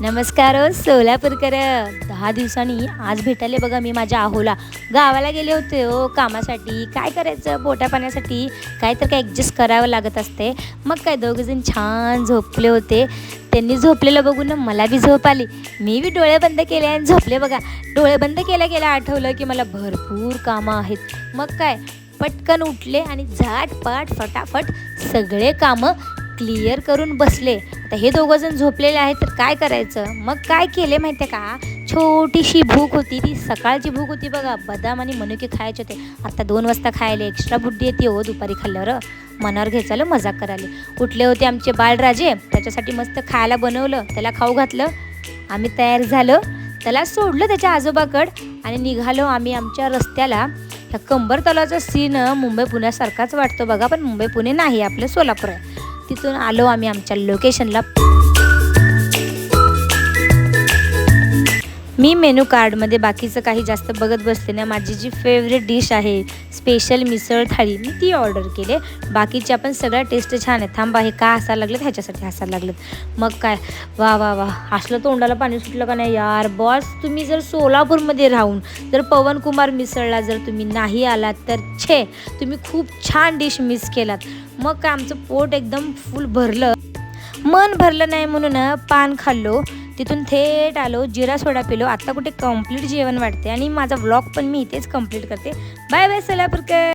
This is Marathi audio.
नमस्कार हो सोलापूरकर. 10 दिवसांनी आज भेटायला बघा मी माझ्या आहोला गावाला गेले होते हो कामासाठी. काय करायचं पोटा पाण्यासाठी काय तर काय ॲडजस्ट करावं लागत असते. मग काय दोघंजण छान झोपले होते. त्यांनी झोपलेलं बघून ना मला बी झोप आली. मी बी डोळे बंद केले आणि झोपले बघा. डोळे बंद केल्या केल्या आठवलं की मला भरपूर कामं आहेत. मग काय पटकन उठले आणि झाटपाट फटाफट सगळे कामं क्लिअर करून बसले. आता हे दोघंजण झोपलेले आहेत तर काय करायचं. मग काय केले माहिती आहे का, छोटीशी भूक होती, ती सकाळची भूक होती बघा. बदाम आणि मनुके खायचे होते. आता 2 वाजता खायला एक्स्ट्रा बुद्धी येते हो दुपारी खाल्ल्यावर. मनावर घ्यायचं मजाक करायला. उठले होते आमचे बाळराजे, त्याच्यासाठी मस्त खायला बनवलं, त्याला खाऊ घातलं. आम्ही तयार झालो, त्याला सोडलं त्याच्या आजोबाकडं आणि निघालो आम्ही आमच्या रस्त्याला. ह्या कंबर तलावाचा सीन मुंबई पुण्यासारखाच वाटतो बघा, पण मुंबई पुणे नाही, आपलं सोलापूर आहे. तिथून आलो आम्ही आमच्या लोकेशनला. मी मेनू कार्डमध्ये बाकीचं काही जास्त बघत बसते ना. माझी जी फेवरेट डिश आहे स्पेशल मिसळ थाळी, मी ती ऑर्डर केले. बाकीच्या पण सगळ्या टेस्ट छान आहे. थांबा, हे का हसायला लागलेत, ह्याच्यासाठी हसायला लागलेत. मग काय वा वा वा, असलं तोंडाला पाणी सुटलं का नाही यार. बॉस, तुम्ही जर सोलापूरमध्ये राहून जर पवन कुमार मिसळला जर तुम्ही नाही आलात तर छे, तुम्ही खूप छान डिश मिस केलात. मग काय आमचं पोट एकदम फुल भरलं. मन भरलं नाही म्हणून पान खाल्लो. तिथून थेट आलो, जिरा सोडा पिलो. आता कुठे कंप्लीट जेवण वाटते आणि माझा व्लॉग पण मी इथेच कंप्लीट करते. Bye bye Solapurkar.